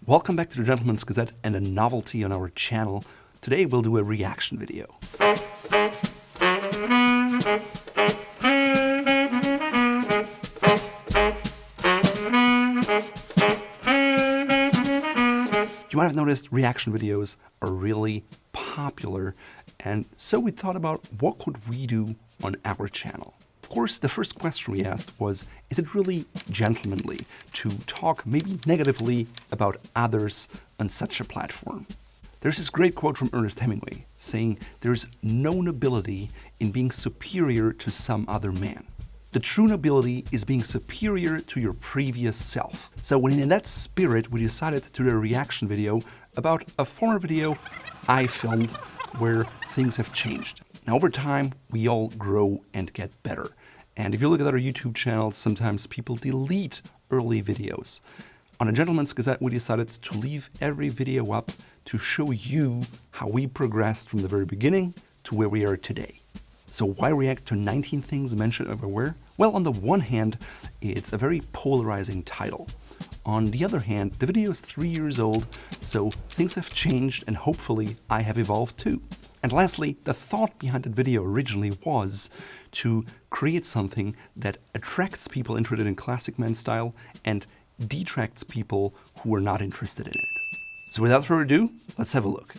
Welcome back to the Gentleman's Gazette and a novelty on our channel. Today we'll do a reaction video. You might have noticed reaction videos are really popular, and so we thought about what could we do on our channel. Of course, the first question we asked was, is it really gentlemanly to talk maybe negatively about others on such a platform? There's this great quote from Ernest Hemingway saying, "There's no nobility in being superior to some other man. The true nobility is being superior to your previous self." So when in that spirit, we decided to do a reaction video about a former video I filmed where things have changed. Now, over time, we all grow and get better. And if you look at other YouTube channels, sometimes people delete early videos. On a Gentleman's Gazette, we decided to leave every video up to show you how we progressed from the very beginning to where we are today. So why react to 19 things mentioned everywhere? Well, on the one hand, it's a very polarizing title. On the other hand, the video is 3 years old, so things have changed and hopefully I have evolved too. And lastly, the thought behind that video originally was to create something that attracts people interested in classic men's style and detracts people who are not interested in it. So without further ado, let's have a look.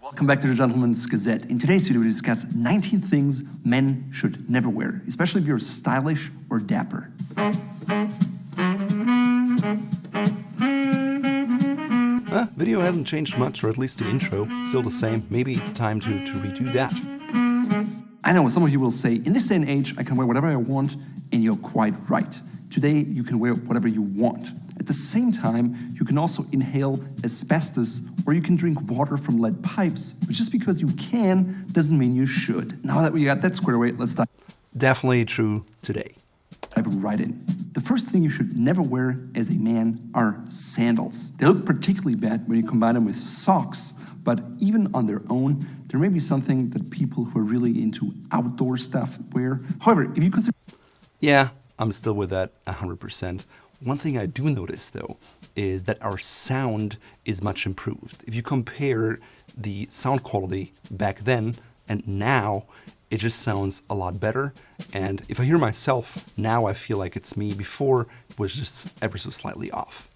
Welcome back to the Gentleman's Gazette. In today's video, we discuss 19 things men should never wear, especially if you're stylish or dapper. Video hasn't changed much, or at least the intro, still the same. Maybe it's time to redo that. I know some of you will say, in this day and age, I can wear whatever I want, and you're quite right. Today, you can wear whatever you want. At the same time, you can also inhale asbestos, or you can drink water from lead pipes. But just because you can, doesn't mean you should. Now that we got that squared away, let's dive. Definitely true today. Dive right in. The first thing you should never wear as a man are sandals. They look particularly bad when you combine them with socks, but even on their own, there may be something that people who are really into outdoor stuff wear. However, if you consider... Yeah, I'm still with that 100%. One thing I do notice, though, is that our sound is much improved. If you compare the sound quality back then and now, it just sounds a lot better. And if I hear myself, now I feel like it's me. Before, it was just ever so slightly off.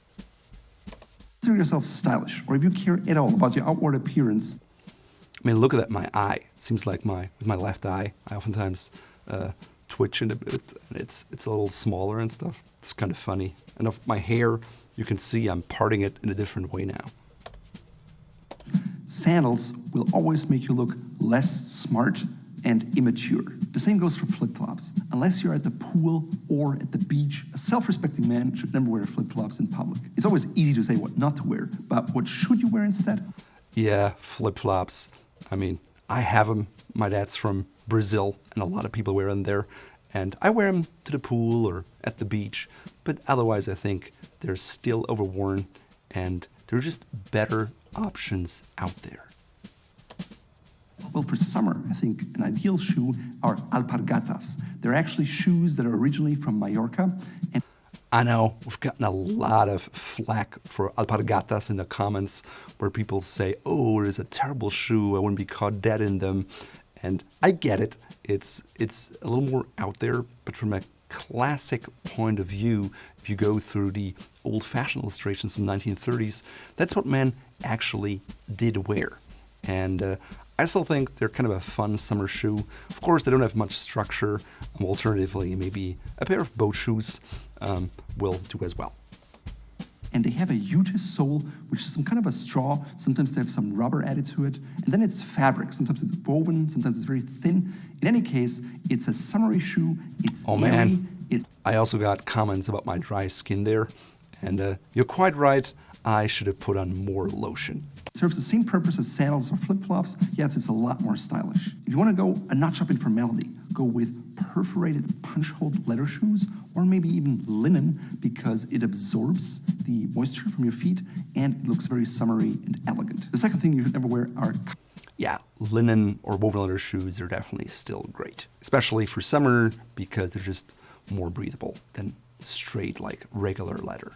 Consider yourself stylish, or if you care at all about your outward appearance. I mean, look at that, my eye. It seems like with my left eye, I oftentimes twitch it a bit, and it's a little smaller and stuff. It's kind of funny. And of my hair, you can see I'm parting it in a different way now. Sandals will always make you look less smart and immature. The same goes for flip-flops. Unless you're at the pool or at the beach, a self-respecting man should never wear flip-flops in public. It's always easy to say what not to wear, but what should you wear instead? Yeah, flip-flops. I mean, I have them. My dad's from Brazil, and a lot of people wear them there. And I wear them to the pool or at the beach, but otherwise I think they're still overworn, and there are just better options out there. Well, for summer, I think an ideal shoe are alpargatas. They're actually shoes that are originally from Mallorca. And I know, we've gotten a lot of flack for alpargatas in the comments where people say, oh, it is a terrible shoe, I wouldn't be caught dead in them. And I get it, it's a little more out there, but from a classic point of view, if you go through the old-fashioned illustrations from the 1930s, that's what men actually did wear. And I still think they're kind of a fun summer shoe. Of course, they don't have much structure. Alternatively, maybe a pair of boat shoes will do as well. And they have a ute sole, which is some kind of a straw. Sometimes they have some rubber added to it. And then it's fabric. Sometimes it's woven, sometimes it's very thin. In any case, it's a summery shoe. It's airy. Man. I also got comments about my dry skin there. And you're quite right, I should have put on more lotion. It serves the same purpose as sandals or flip-flops. Yes, it's a lot more stylish. If you want to go a notch up in formality, go with perforated punch-hole leather shoes, or maybe even linen, because it absorbs the moisture from your feet and it looks very summery and elegant. The second thing you should never wear are... Yeah, linen or woven leather shoes are definitely still great, especially for summer because they're just more breathable than straight, like regular leather.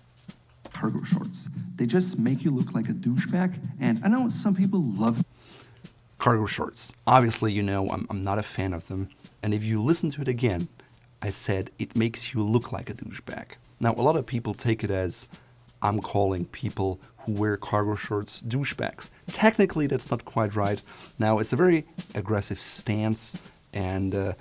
cargo shorts. They just make you look like a douchebag, and I know some people love Cargo shorts. Obviously, you know, I'm not a fan of them. And if you listen to it again, I said it makes you look like a douchebag. Now, a lot of people take it as I'm calling people who wear cargo shorts douchebags. Technically, that's not quite right. Now, it's a very aggressive stance. And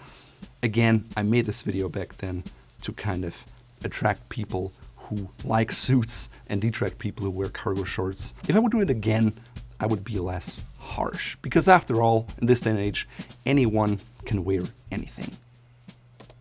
again, I made this video back then to kind of attract people who like suits and detract people who wear cargo shorts. If I would do it again, I would be less harsh. Because after all, in this day and age, anyone can wear anything.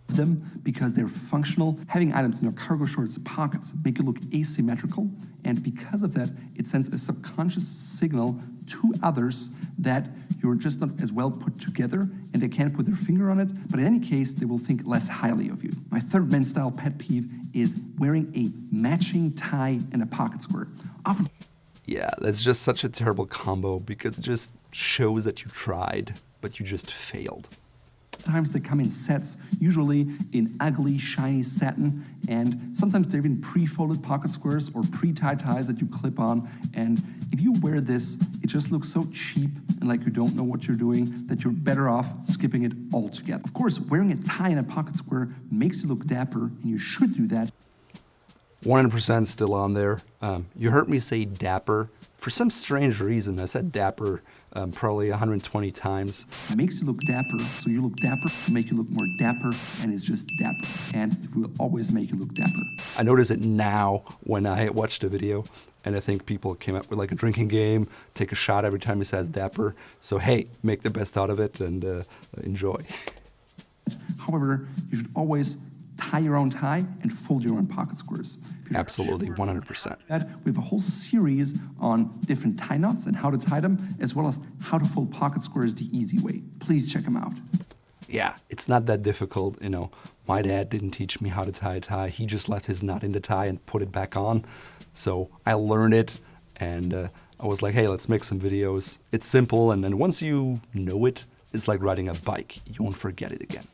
Them because they're functional. Having items in your cargo shorts pockets make you look asymmetrical, and because of that, it sends a subconscious signal to others that you're just not as well put together and they can't put their finger on it, but in any case, they will think less highly of you. My third men's style pet peeve is wearing a matching tie and a pocket square. Often, yeah, that's just such a terrible combo because it just shows that you tried, but you just failed. Sometimes they come in sets, usually in ugly, shiny satin, and sometimes they're even pre-folded pocket squares or pre-tied ties that you clip on. And if you wear this, it just looks so cheap and like you don't know what you're doing that you're better off skipping it altogether. Of course, wearing a tie and a pocket square makes you look dapper, and you should do that. 100% still on there. You heard me say dapper. For some strange reason, I said dapper probably 120 times. It makes you look dapper, so you look dapper to make you look more dapper, and it's just dapper. And it will always make you look dapper. I notice it now when I watched the video, and I think people came up with like a drinking game, take a shot every time he says dapper. So hey, make the best out of it and enjoy. However, you should always tie your own tie and fold your own pocket squares. Absolutely, 100%. We have a whole series on different tie knots and how to tie them, as well as how to fold pocket squares the easy way. Please check them out. Yeah, it's not that difficult, you know. My dad didn't teach me how to tie a tie. He just left his knot in the tie and put it back on. So I learned it, and I was like, hey, let's make some videos. It's simple, and then once you know it, it's like riding a bike. You won't forget it again.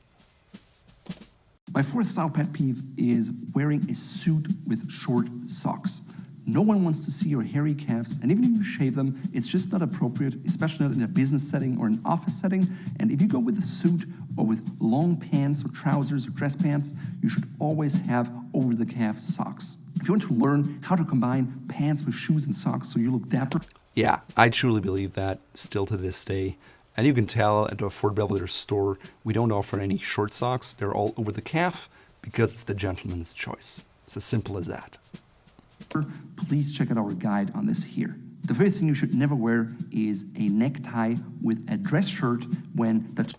My fourth style pet peeve is wearing a suit with short socks. No one wants to see your hairy calves, and even if you shave them, it's just not appropriate, especially not in a business setting or an office setting. And if you go with a suit or with long pants or trousers or dress pants, you should always have over-the-calf socks. If you want to learn how to combine pants with shoes and socks so you look dapper. Yeah, I truly believe that still to this day. And you can tell at the Fort Belvedere store, we don't offer any short socks. They're all over the calf because it's the gentleman's choice. It's as simple as that. Please check out our guide on this here. The very thing you should never wear is a necktie with a dress shirt when the...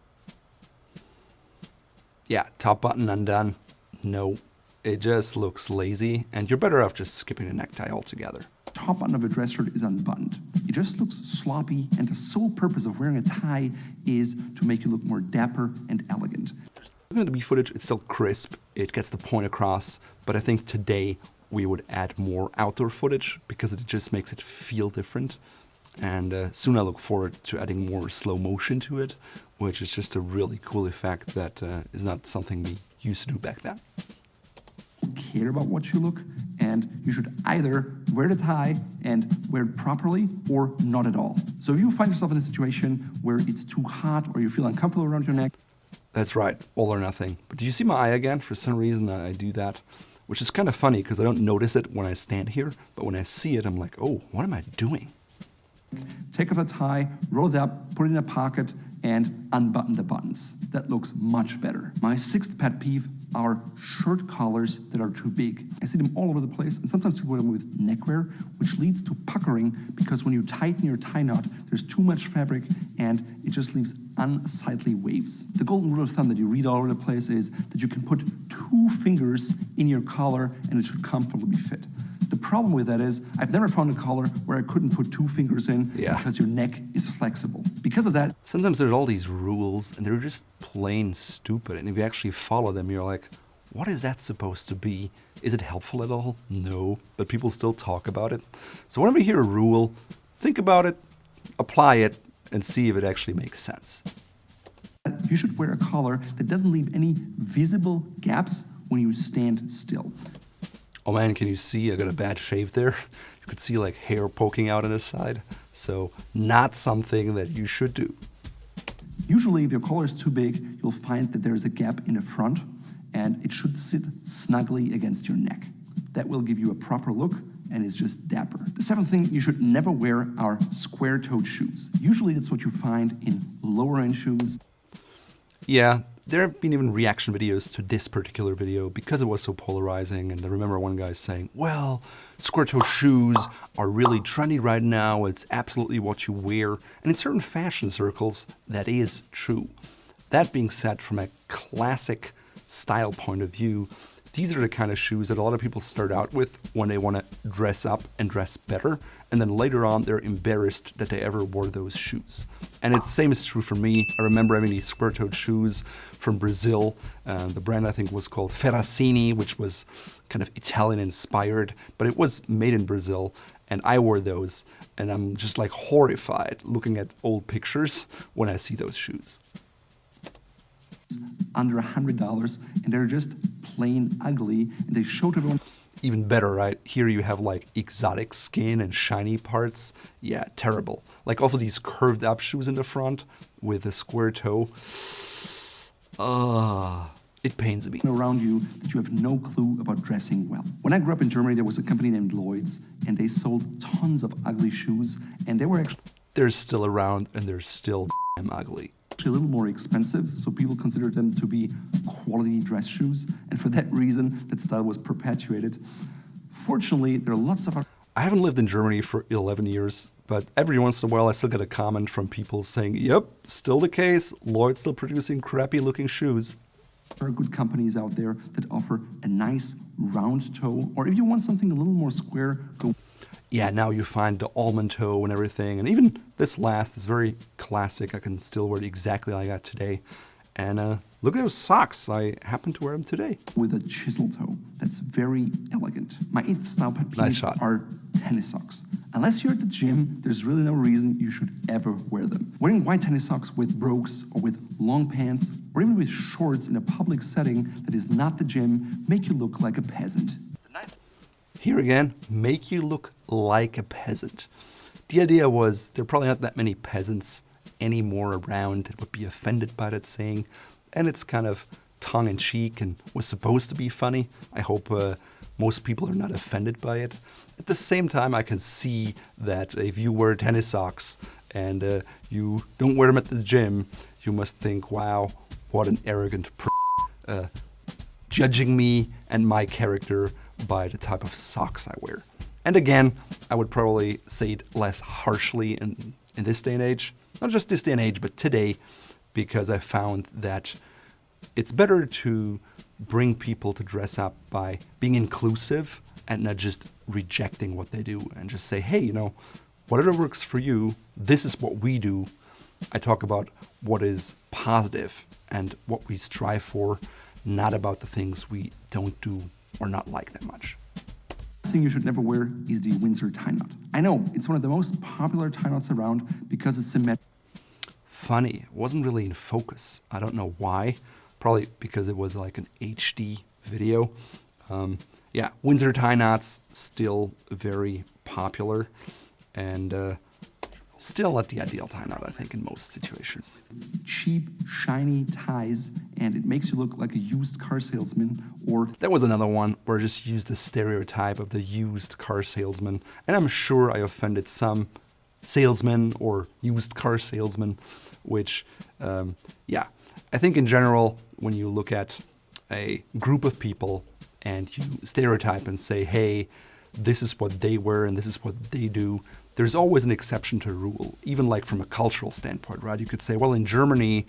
Yeah, top button undone. No, it just looks lazy, and you're better off just skipping the necktie altogether. Top button of a dress shirt is unbuttoned. It just looks sloppy, and the sole purpose of wearing a tie is to make you look more dapper and elegant. Looking at the B footage, it's still crisp. It gets the point across, but I think today we would add more outdoor footage because it just makes it feel different. And soon I look forward to adding more slow motion to it, which is just a really cool effect that is not something we used to do back then. Care about what you look, and you should either wear the tie and wear it properly or not at all. So if you find yourself in a situation where it's too hot or you feel uncomfortable around your neck. That's right, all or nothing. But do you see my eye again? For some reason I do that, which is kind of funny because I don't notice it when I stand here, but when I see it, I'm like, oh, what am I doing? Take off a tie, roll it up, put it in a pocket, and unbutton the buttons. That looks much better. My sixth pet peeve are shirt collars that are too big. I see them all over the place, and sometimes people wear them with neckwear, which leads to puckering because when you tighten your tie knot, there's too much fabric and it just leaves unsightly waves. The golden rule of thumb that you read all over the place is that you can put 2 fingers in your collar and it should comfortably fit. The problem with that is I've never found a collar where I couldn't put 2 fingers in because your neck is flexible. Because of that, sometimes there's all these rules and they're just plain stupid. And if you actually follow them, you're like, what is that supposed to be? Is it helpful at all? No, but people still talk about it. So whenever you hear a rule, think about it, apply it, and see if it actually makes sense. You should wear a collar that doesn't leave any visible gaps when you stand still. Oh man, can you see? I got a bad shave there. You could see like hair poking out on the side. So not something that you should do. Usually, if your collar is too big, you'll find that there's a gap in the front and it should sit snugly against your neck. That will give you a proper look and is just dapper. The seventh thing you should never wear are square-toed shoes. Usually that's what you find in lower-end shoes. Yeah, there have been even reaction videos to this particular video because it was so polarizing, and I remember one guy saying, well, square-toe shoes are really trendy right now, it's absolutely what you wear, and in certain fashion circles, that is true. That being said, from a classic style point of view, these are the kind of shoes that a lot of people start out with when they want to dress up and dress better, and then later on they're embarrassed that they ever wore those shoes. And it's the same is true for me. I remember having these square-toed shoes from Brazil. The brand I think was called Ferracini, which was kind of Italian-inspired, but it was made in Brazil, and I wore those, and I'm just like horrified looking at old pictures when I see those shoes. Under $100, and they're just plain ugly, and they show to everyone. Even better, right? Here you have like exotic skin and shiny parts. Yeah, terrible. Like also these curved up shoes in the front with a square toe. It pains me. Around you that you have no clue about dressing well. When I grew up in Germany, there was a company named Lloyd's, and they sold tons of ugly shoes, and they were actually They're still around and they're still damn ugly. a little more expensive, so people considered them to be quality dress shoes, and for that reason, that style was perpetuated. Fortunately, there are lots of I haven't lived in Germany for 11 years, but every once in a while I still get a comment from people saying, yep, still the case, Lloyd's still producing crappy looking shoes. There are good companies out there that offer a nice round toe, or if you want something a little more square, go. Yeah, now you find the almond toe and everything, and even this last is very classic. I can still wear it exactly like I got today. And look at those socks. I happen to wear them today. With a chisel toe. That's very elegant. My eighth style pet Nice peeve shot. are tennis socks. Unless you're at the gym, there's really no reason you should ever wear them. Wearing white tennis socks with brogues or with long pants or even with shorts in a public setting that is not the gym make you look like a peasant. Here again, make you look like a peasant. The idea was there are probably not that many peasants anymore around that would be offended by that saying, and it's kind of tongue-in-cheek and was supposed to be funny. I hope most people are not offended by it. At the same time, I can see that if you wear tennis socks and you don't wear them at the gym, you must think, wow, what an arrogant judging me and my character by the type of socks I wear. And again, I would probably say it less harshly in this day and age. Not just this day and age, but today, because I found that it's better to bring people to dress up by being inclusive and not just rejecting what they do and just say, hey, you know, whatever works for you, this is what we do. I talk about what is positive and what we strive for, not about the things we don't do or not like that much. The thing you should never wear is the Windsor Tie Knot. I know, it's one of the most popular tie knots around because it's symmetrical. Funny, it wasn't really in focus. I don't know why. Probably because it was like an HD video. Yeah, Windsor tie knots still very popular and still not the ideal tie knot, I think, in most situations. Cheap, shiny ties, and it makes you look like a used car salesman or... That was another one where I just used the stereotype of the used car salesman, and I'm sure I offended some salesmen or used car salesmen, which, yeah, I think in general, when you look at a group of people and you stereotype and say, hey, this is what they wear and this is what they do, there's always an exception to the rule, even like from a cultural standpoint, right? You could say, well, in Germany,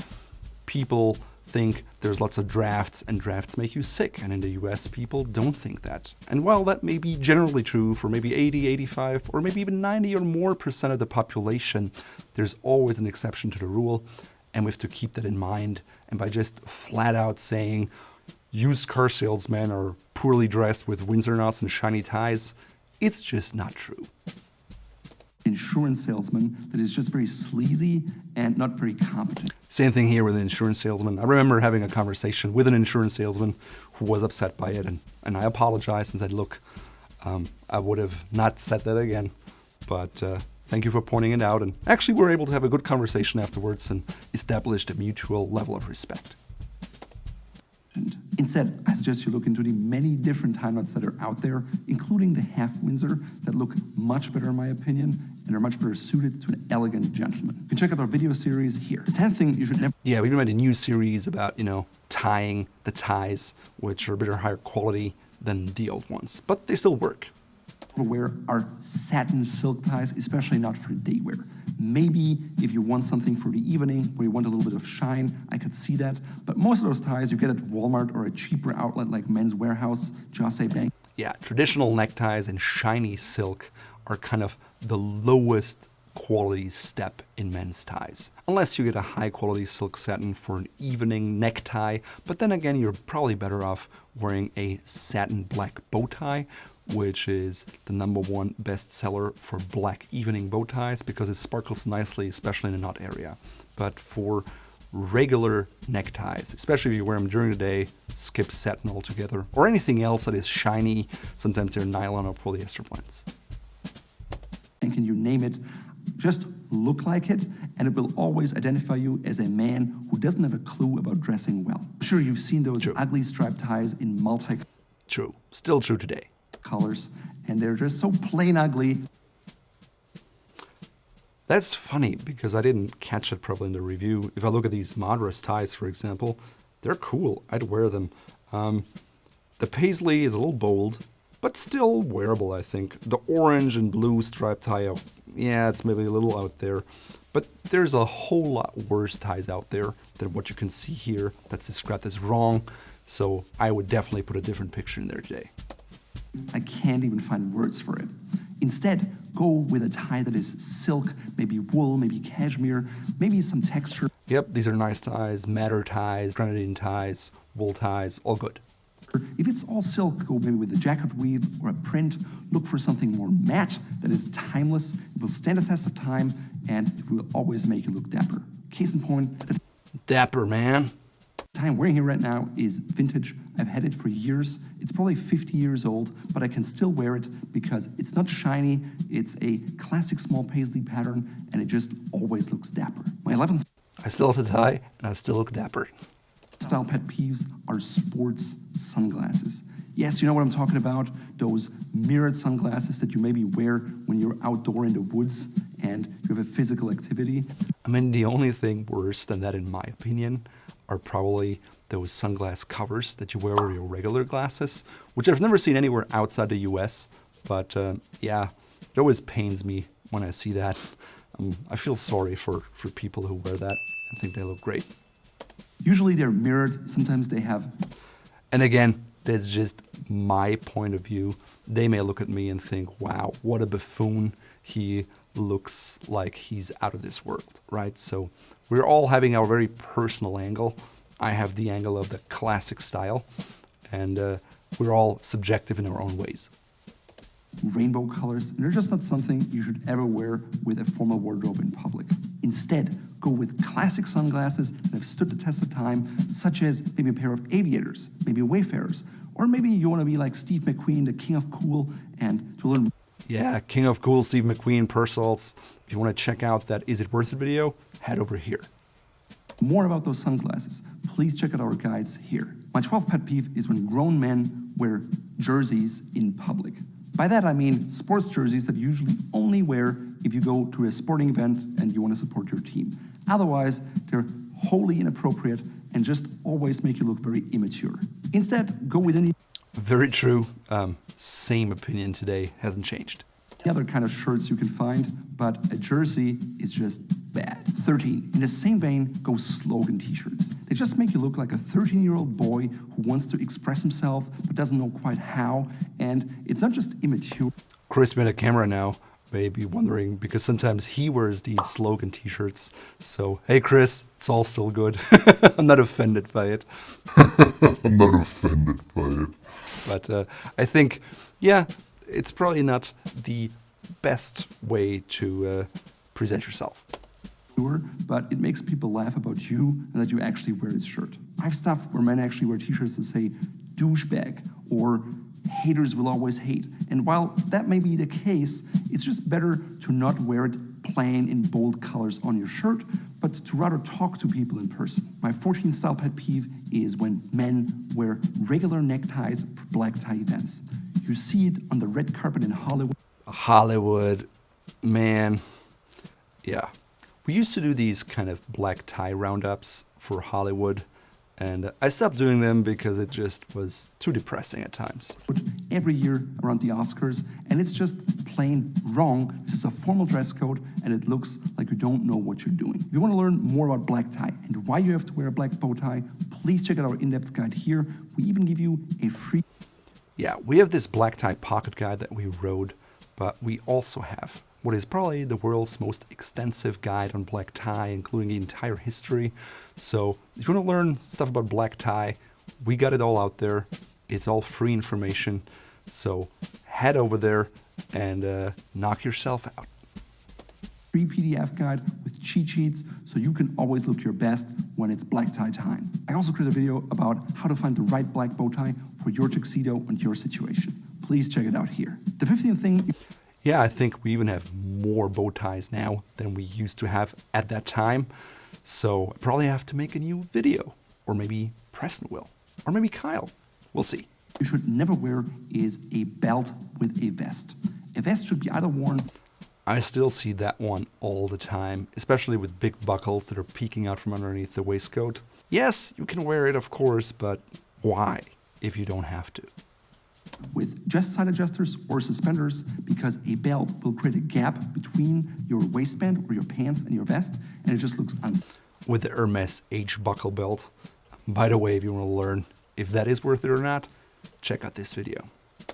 people think there's lots of drafts and drafts make you sick. And in the US, people don't think that. And while that may be generally true for maybe 80, 85, or maybe even 90 or more % of the population, there's always an exception to the rule. And we have to keep that in mind. And by just flat out saying used car salesmen are poorly dressed with Windsor knots and shiny ties, it's just not true. insurance salesman that is just very sleazy and not very competent. Same thing here with an insurance salesman. I remember having a conversation with an insurance salesman who was upset by it, and I apologized and said, look, I would have not said that again, but thank you for pointing it out. And actually, we were able to have a good conversation afterwards and established a mutual level of respect. Instead, I suggest you look into the many different tie knots that are out there, including the half Windsor that look much better in my opinion and are much better suited to an elegant gentleman. You can check out our video series here. The 10th thing you should never... Yeah, we made a new series about, tying the ties, which are a bit higher quality than the old ones, but they still work. Wear are satin silk ties, especially not for day wear. Maybe if you want something for the evening where you want a little bit of shine, I could see that. But most of those ties you get at Walmart or a cheaper outlet like Men's Warehouse, Josse Bank. Yeah, traditional neckties and shiny silk are kind of the lowest quality step in men's ties. Unless you get a high quality silk satin for an evening necktie, but then again you're probably better off wearing a satin black bow tie, which is the #1 bestseller for black evening bow ties because it sparkles nicely, especially in the knot area. But for regular neckties, especially if you wear them during the day, skip satin altogether, or anything else that is shiny. Sometimes they're nylon or polyester blends. And can you name it? Just look like it, and it will always identify you as a man who doesn't have a clue about dressing well. I'm sure you've seen those ugly striped ties in True. Still true today. colors, and they're just so plain ugly. That's funny because I didn't catch it probably in the review. If I look at these Madras ties, for example, they're cool. I'd wear them. The paisley is a little bold, but still wearable, I think. The orange and blue striped tie, yeah, it's maybe a little out there. But there's a whole lot worse ties out there than what you can see here that's described as wrong. So I would definitely put a different picture in there today. I can't even find words for it. Instead, go with a tie that is silk, maybe wool, maybe cashmere, maybe some texture. Yep, these are nice ties, madder ties, grenadine ties, wool ties, all good. If it's all silk, go maybe with a jacket weave or a print. Look for something more matte that is timeless. It will stand the test of time, and it will always make you look dapper. Case in point, the Dapper, man. tie I'm wearing here right now is vintage. I've had it for years. It's probably 50 years old, but I can still wear it because it's not shiny. It's a classic small paisley pattern, and it just always looks dapper. My 11th I still have the tie, and I still look dapper. style pet peeves are sports sunglasses. Yes, you know what I'm talking about, those mirrored sunglasses that you maybe wear when you're outdoor in the woods and you have a physical activity. I mean, the only thing worse than that, in my opinion, are probably those sunglass covers that you wear over your regular glasses, which I've never seen anywhere outside the US, but yeah, it always pains me when I see that. I feel sorry for people who wear that and think they look great. Usually they're mirrored, sometimes they have... And again, that's just my point of view. They may look at me and think, wow, what a buffoon. He looks like he's out of this world, right? So we're all having our very personal angle. I have the angle of the classic style, and we're all subjective in our own ways. Rainbow colors, and they're just not something you should ever wear with a formal wardrobe in public. Instead, go with classic sunglasses that have stood the test of time, such as maybe a pair of aviators, maybe Wayfarers, or maybe you want to be like Steve McQueen, the king of cool, and to learn... Yeah, king of cool, Steve McQueen, Purcells. If you want to check out that Is It Worth It video, head over here. More about those sunglasses, please check out our guides here. My 12th pet peeve is when grown men wear jerseys in public. By that I mean sports jerseys that you usually only wear if you go to a sporting event and you want to support your team. Otherwise, they're wholly inappropriate and just always make you look very immature. Instead, go with any Very true. Same opinion today, hasn't changed. other kind of shirts you can find, but a jersey is just bad. 13. In the same vein, go Slogan T-Shirts. They just make you look like a 13-year-old boy who wants to express himself but doesn't know quite how, and it's not just immature. Chris made a camera now, may be wondering, because sometimes he wears these Slogan T-shirts. So, hey Chris, it's all still good. I'm not offended by it. I'm not offended by it. But I think, yeah, it's probably not the best way to present yourself. But it makes people laugh about you and that you actually wear this shirt. I have stuff where men actually wear t-shirts that say douchebag or haters will always hate. And while that may be the case, it's just better to not wear it plain in bold colors on your shirt, but to rather talk to people in person. My 14th style pet peeve is when men wear regular neckties for black tie events. You see it on the red carpet in Hollywood. Hollywood, man, yeah. We used to do these kind of black tie roundups for Hollywood, and I stopped doing them because it just was too depressing at times. Every year around the Oscars, and it's just plain wrong. This is a formal dress code, and it looks like you don't know what you're doing. If you want to learn more about black tie and why you have to wear a black bow tie, please check out our in-depth guide here. We even give you a free... Yeah, we have this black tie pocket guide that we wrote, but we also have what is probably the world's most extensive guide on black tie, including the entire history. So if you want to learn stuff about black tie, we got it all out there. It's all free information. So head over there and knock yourself out. Free PDF guide with cheat sheets so you can always look your best when it's black tie time. I also created a video about how to find the right black bow tie for your tuxedo and your situation. Please check it out here. The 15th thing... Yeah, I think we even have more bow ties now than we used to have at that time. So I probably have to make a new video. Or maybe Preston will. Or maybe Kyle. We'll see. You should never wear is a belt with a vest. A vest should be either worn... I still see that one all the time, especially with big buckles that are peeking out from underneath the waistcoat. Yes, you can wear it, of course, but why if you don't have to? With just side adjusters or suspenders, because a belt will create a gap between your waistband or your pants and your vest, and it just looks with the Hermes H buckle belt. By the way, if you want to learn if that is worth it or not, check out this video.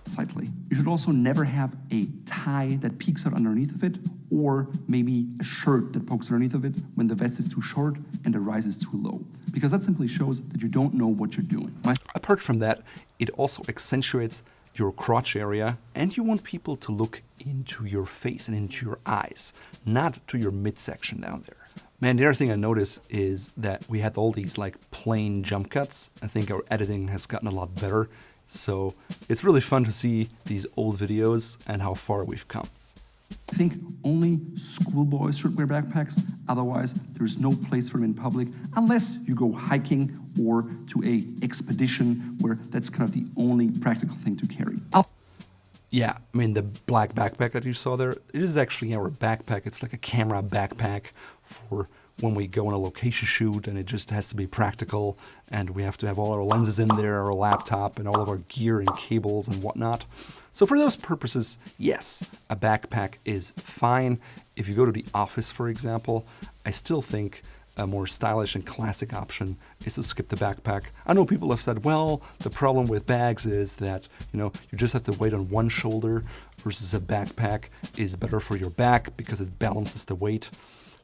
Unsightly. You should also never have a tie that peeks out underneath of it, or maybe a shirt that pokes underneath of it when the vest is too short and the rise is too low, because that simply shows that you don't know what you're doing. Apart from that, it also accentuates your crotch area, and you want people to look into your face and into your eyes, not to your midsection down there. Man, the other thing I noticed is that we had all these like plain jump cuts. I think our editing has gotten a lot better. So it's really fun to see these old videos and how far we've come. I think only schoolboys should wear backpacks. Otherwise, there's no place for them in public unless you go hiking or to a expedition where that's kind of the only practical thing to carry. Yeah, I mean, the black backpack that you saw there, it is actually our backpack. It's like a camera backpack for when we go on a location shoot, and it just has to be practical, and we have to have all our lenses in there, our laptop, and all of our gear and cables and whatnot. So for those purposes, yes, a backpack is fine. If you go to the office, for example, I still think a more stylish and classic option is to skip the backpack. I know people have said, well, the problem with bags is that, you just have to weight on one shoulder versus a backpack is better for your back because it balances the weight.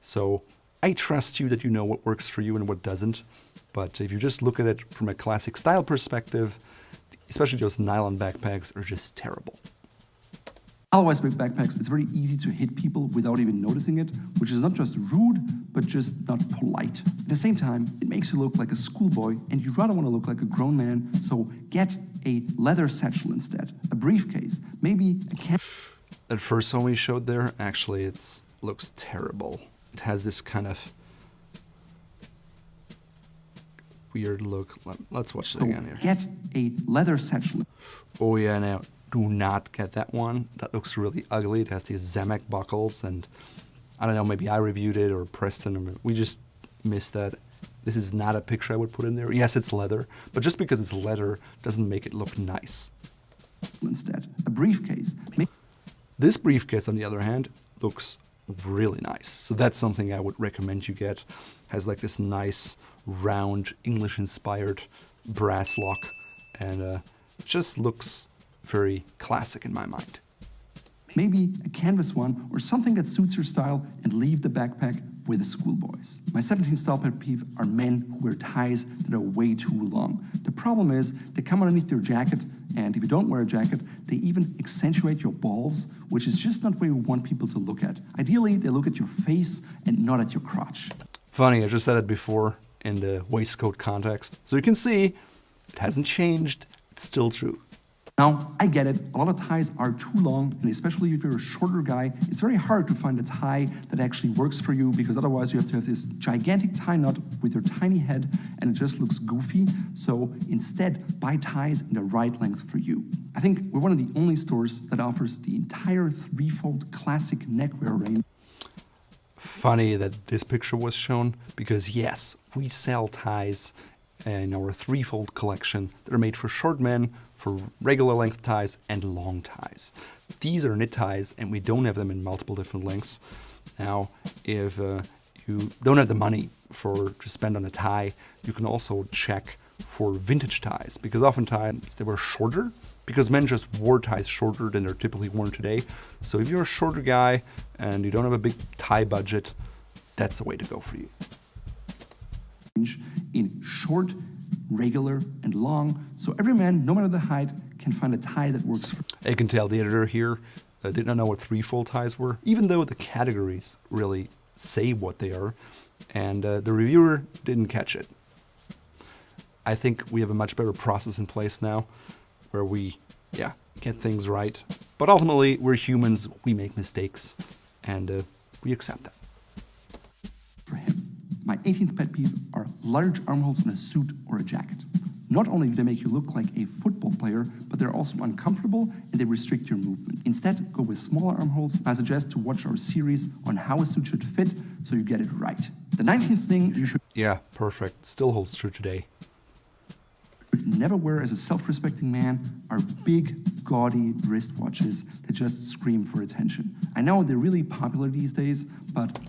So I trust you that you know what works for you and what doesn't. But if you just look at it from a classic style perspective, especially those nylon backpacks are just terrible. Otherwise, with backpacks, it's very easy to hit people without even noticing it, which is not just rude, but just not polite. At the same time, it makes you look like a schoolboy, and you rather want to look like a grown man, so get a leather satchel instead, a briefcase, maybe a can. That first one we showed there, actually, it looks terrible. It has this kind of weird look. Let's watch it again here. Get a leather satchel. Oh yeah, now do not get that one. That looks really ugly. It has these Zemek buckles, and I don't know, maybe I reviewed it or Preston, or we just missed that. This is not a picture I would put in there. Yes, it's leather, but just because it's leather doesn't make it look nice. Instead, a briefcase. This briefcase, on the other hand, looks really nice. So that's something I would recommend you get. Has like this nice, round, English-inspired brass lock, and just looks very classic in my mind. Maybe a canvas one or something that suits your style, and leave the backpack with the schoolboys. My 17th style pet peeve are men who wear ties that are way too long. The problem is they come underneath their jacket And if you don't wear a jacket, they even accentuate your balls, which is just not where you want people to look at. Ideally, they look at your face and not at your crotch. Funny, I just said it before in the waistcoat context. So you can see, it hasn't changed, it's still true. Now, I get it, a lot of ties are too long, and especially if you're a shorter guy, it's very hard to find a tie that actually works for you, because otherwise you have to have this gigantic tie knot with your tiny head, and it just looks goofy. So instead, buy ties in the right length for you. I think we're one of the only stores that offers the entire threefold classic neckwear range. Funny that this picture was shown, because yes, we sell ties in our threefold collection that are made for short men, for regular length ties, and long ties. These are knit ties, and we don't have them in multiple different lengths. Now, if you don't have the money to spend on a tie, you can also check for vintage ties, because oftentimes they were shorter, because men just wore ties shorter than they're typically worn today. So if you're a shorter guy and you don't have a big tie budget, that's the way to go for you. In short, regular, and long, so every man, no matter the height, can find a tie that works for. You can tell the editor here did not know what threefold ties were, even though the categories really say what they are, and the reviewer didn't catch it. I think we have a much better process in place now, where we, get things right. But ultimately, we're humans, we make mistakes, and we accept that. For him. My 18th pet peeve are large armholes in a suit or a jacket. Not only do they make you look like a football player, but they're also uncomfortable and they restrict your movement. Instead, go with smaller armholes. I suggest to watch our series on how a suit should fit so you get it right. The 19th thing you should Perfect. Still holds true today. never wear as a self-respecting man are big, gaudy wristwatches that just scream for attention. I know they're really popular these days, but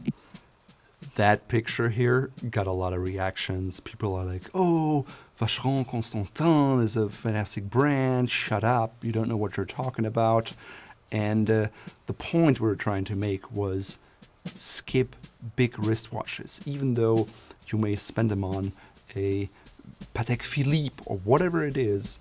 That picture here got a lot of reactions. People are like, oh, Vacheron Constantin is a fantastic brand. Shut up. You don't know what you're talking about. And the point we were trying to make was skip big wristwatches, even though you may spend them on a Patek Philippe or whatever it is.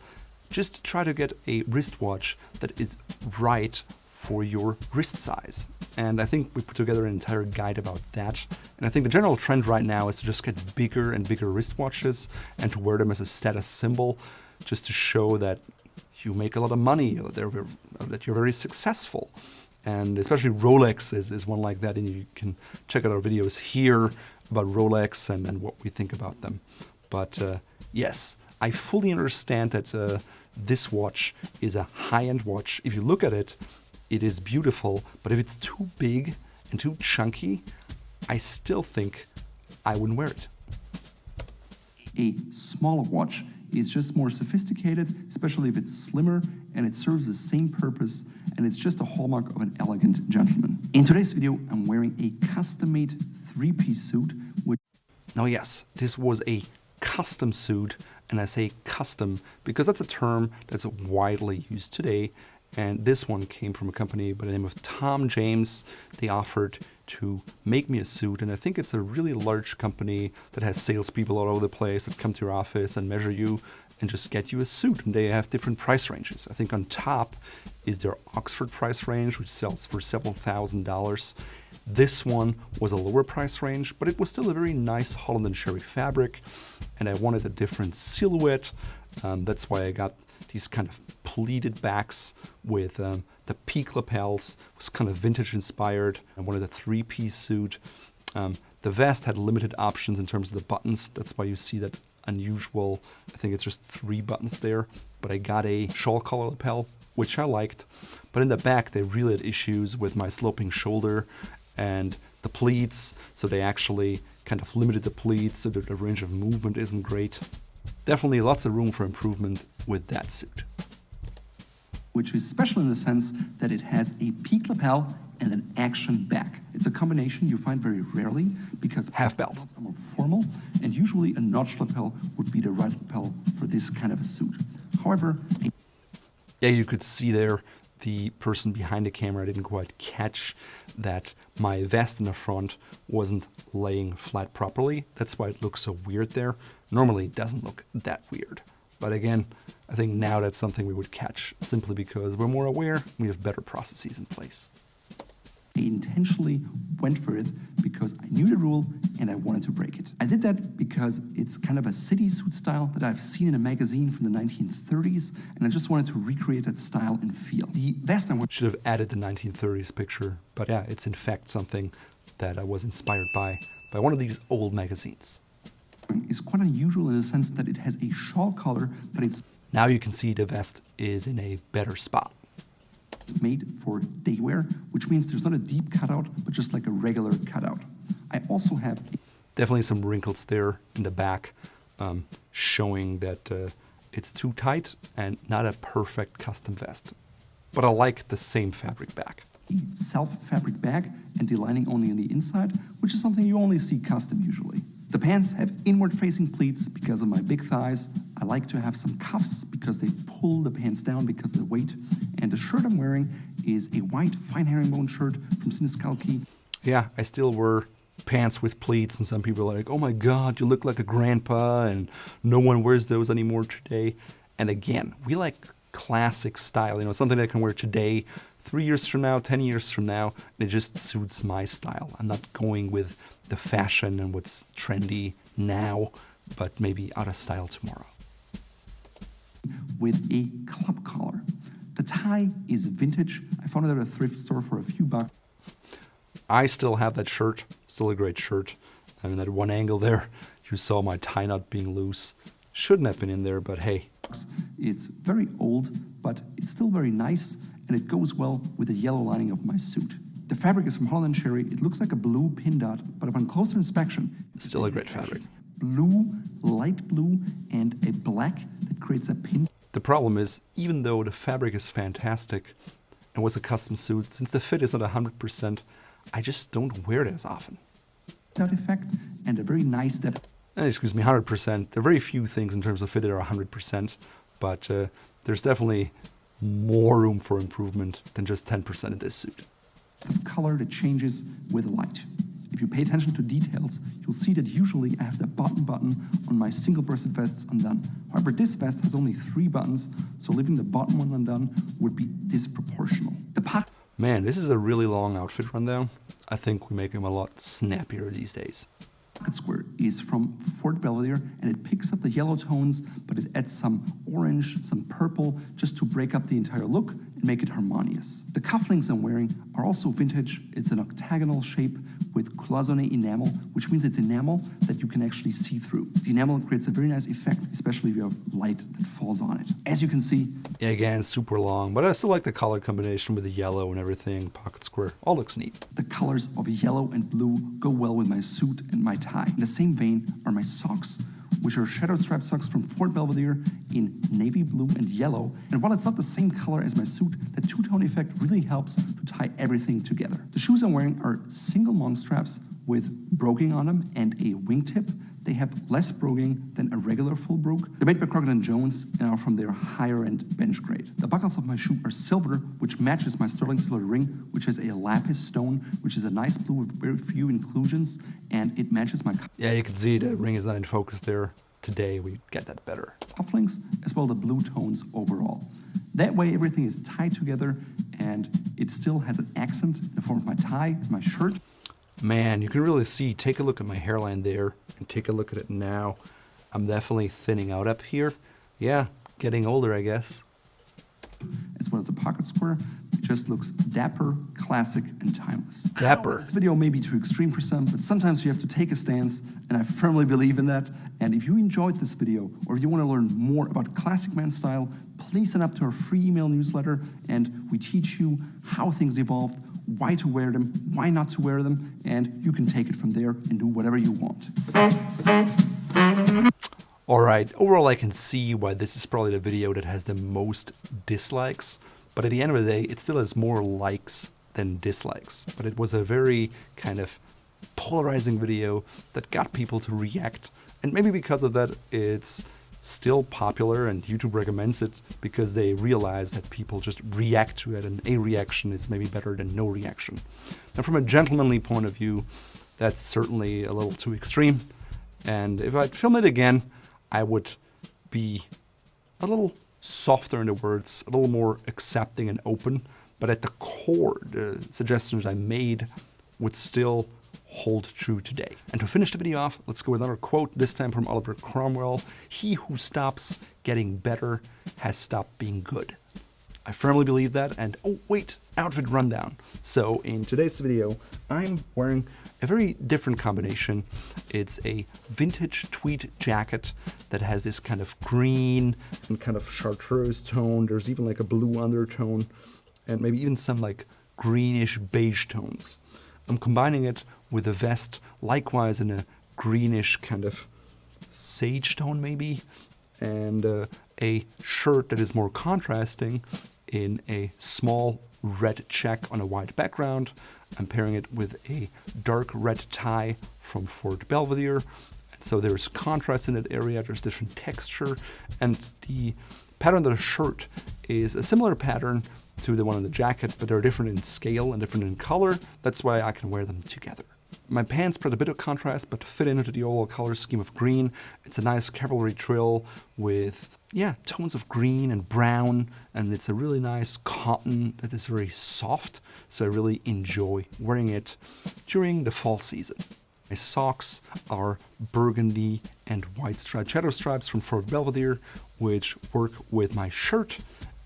Just try to get a wristwatch that is right for your wrist size. And I think we put together an entire guide about that. And I think the general trend right now is to just get bigger and bigger wristwatches and to wear them as a status symbol, just to show that you make a lot of money, or that you're very successful. And especially Rolex is one like that, and you can check out our videos here about Rolex and what we think about them. But yes, I fully understand that this watch is a high-end watch. If you look at it, it is beautiful, but if it's too big and too chunky, I still think I wouldn't wear it. a smaller watch is just more sophisticated, especially if it's slimmer and it serves the same purpose, and it's just a hallmark of an elegant gentleman. In today's video, I'm wearing a custom-made three-piece suit, which... Now yes, this was a custom suit, and I say custom because that's a term that's widely used today, and this one came from a company by the name of Tom James. They offered to make me a suit, and I think it's a really large company that has salespeople all over the place that come to your office and measure you and just get you a suit, and they have different price ranges. I think on top is their Oxford price range, which sells for several $1,000s. This one was a lower price range, but it was still a very nice Holland and Sherry fabric, and I wanted a different silhouette. That's why I got these kind of pleated backs with the peak lapels. It was kind of vintage inspired. I wanted a three-piece suit. The vest had limited options in terms of the buttons. That's why you see that unusual, I think it's just 3 buttons there. But I got a shawl collar lapel, which I liked. But in the back, they really had issues with my sloping shoulder and the pleats. So they actually kind of limited the pleats so that the range of movement isn't great. Definitely lots of room for improvement with that suit. which is special in the sense that it has a peak lapel and an action back. It's a combination you find very rarely because half belt are more formal, and usually a notched lapel would be the right lapel for this kind of a suit. However, yeah, you could see there the person behind the camera didn't quite catch that my vest in the front wasn't laying flat properly. That's why it looks so weird there. Normally it doesn't look that weird, But again, I think now that's something we would catch simply because we're more aware, we have better processes in place. I intentionally went for it because I knew the rule and I wanted to break it. I did that because it's kind of a city suit style that I've seen in a magazine from the 1930s, and I just wanted to recreate that style and feel. The vest I should have added the 1930s picture, but yeah, it's in fact something that I was inspired by one of these old magazines. Is quite unusual in the sense that it has a shawl collar, but it's now you can see the vest is in a better spot. It's made for day wear, which means there's not a deep cutout, but just like a regular cutout. I also have definitely some wrinkles there in the back, showing that it's too tight and not a perfect custom vest. But I like the same fabric back. A self-fabric bag and the lining only on the inside, which is something you only see custom usually. The pants have inward-facing pleats because of my big thighs. I like to have some cuffs because they pull the pants down because of the weight. And the shirt I'm wearing is a white fine herringbone shirt from Siniskalki. Yeah, I still wear pants with pleats, and some people are like, oh my God, you look like a grandpa, and no one wears those anymore today. And again, we like classic style, something that I can wear today, 3 years from now, 10 years from now, and it just suits my style. I'm not going with the fashion and what's trendy now, but maybe out of style tomorrow. With a club collar. The tie is vintage. I found it at a thrift store for a few bucks. I still have that shirt, still a great shirt. I mean, that one angle there, you saw my tie knot being loose. Shouldn't have been in there, but hey. It's very old, but it's still very nice, and it goes well with the yellow lining of my suit. The fabric is from Holland Cherry. It looks like a blue pin dot, but upon closer inspection, it's still a great fabric. Blue, light blue, and a black that creates a pin. The problem is, even though the fabric is fantastic and was a custom suit, since the fit is not 100%, I just don't wear it as often. That effect and a very nice depth. Excuse me, 100%. There are very few things in terms of fit that are 100%, but there's definitely more room for improvement than just 10% in this suit. Of color that changes with light. If you pay attention to details, you'll see that usually I have the button on my single-breasted vests undone. However, this vest has only 3 buttons, so leaving the bottom one undone would be disproportional. The pocket. Man, this is a really long outfit rundown. I think we make them a lot snappier these days. Pocket square is from Fort Belvedere, and it picks up the yellow tones, but it adds some orange, some purple, just to break up the entire look and make it harmonious. The cufflinks I'm wearing are also vintage. It's an octagonal shape with cloisonné enamel, which means it's enamel that you can actually see through. The enamel creates a very nice effect, especially if you have light that falls on it. As you can see, yeah, again, super long, but I still like the color combination with the yellow and everything. Pocket square, all looks neat. The colors of yellow and blue go well with my suit and my tie. In the same vein are my socks, which are shadow strap socks from Fort Belvedere in navy blue and yellow. And while it's not the same color as my suit, the two-tone effect really helps to tie everything together. The shoes I'm wearing are single long straps with broguing on them and a wingtip. They have less broguing than a regular full brogue. They're made by Crockett & Jones and are from their higher-end bench grade. The buckles of my shoe are silver, which matches my sterling silver ring, which has a lapis stone, which is a nice blue with very few inclusions, and it matches my... Yeah, you can see the ring is not in focus there. Today we get that better. Cufflinks, as well the blue tones overall. That way everything is tied together, and it still has an accent in the form of my tie, my shirt. Man, you can really see, take a look at my hairline there, and take a look at it now. I'm definitely thinning out up here. Yeah, getting older, I guess. As well as the pocket square, it just looks dapper, classic, and timeless. Dapper. This video may be too extreme for some, but sometimes you have to take a stance, and I firmly believe in that. And if you enjoyed this video, or if you want to learn more about classic man style, please sign up to our free email newsletter, and we teach you how things evolved, why to wear them, why not to wear them, and you can take it from there and do whatever you want. Alright, overall I can see why this is probably the video that has the most dislikes, but at the end of the day it still has more likes than dislikes. But it was a very kind of polarizing video that got people to react, and maybe because of that it's still popular and YouTube recommends it because they realize that people just react to it, and a reaction is maybe better than no reaction. Now from a gentlemanly point of view, that's certainly a little too extreme, and if I'd film it again, I would be a little softer in the words, a little more accepting and open, but at the core, the suggestions I made would still hold true today. And to finish the video off, let's go with another quote, this time from Oliver Cromwell. "He who stops getting better has stopped being good." I firmly believe that, and oh wait, outfit rundown. So in today's video, I'm wearing a very different combination. It's a vintage tweed jacket that has this kind of green and kind of chartreuse tone. There's even like a blue undertone and maybe even some like greenish beige tones. I'm combining it with a vest, likewise in a greenish kind of sage tone maybe, and a shirt that is more contrasting in a small red check on a white background. I'm pairing it with a dark red tie from Fort Belvedere. And so there's contrast in that area, there's different texture, and the pattern of the shirt is a similar pattern to the one on the jacket, but they're different in scale and different in color. That's why I can wear them together. My pants brought a bit of contrast, but fit into the overall color scheme of green. It's a nice cavalry trill with, tones of green and brown, and it's a really nice cotton that is very soft, so I really enjoy wearing it during the fall season. My socks are burgundy and white striped shadow stripes from Fort Belvedere, which work with my shirt,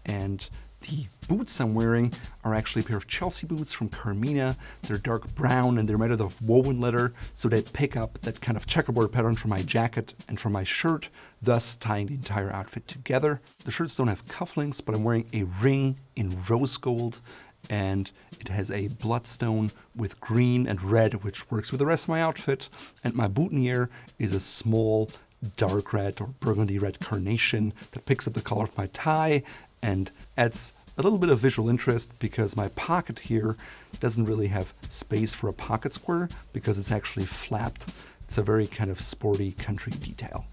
and the boots I'm wearing are actually a pair of Chelsea boots from Carmina. They're dark brown and they're made out of woven leather, so they pick up that kind of checkerboard pattern from my jacket and from my shirt, thus tying the entire outfit together. The shirts don't have cufflinks, but I'm wearing a ring in rose gold, and it has a bloodstone with green and red, which works with the rest of my outfit. And my boutonniere is a small dark red or burgundy red carnation that picks up the color of my tie and adds a little bit of visual interest because my pocket here doesn't really have space for a pocket square because it's actually flapped. It's a very kind of sporty country detail.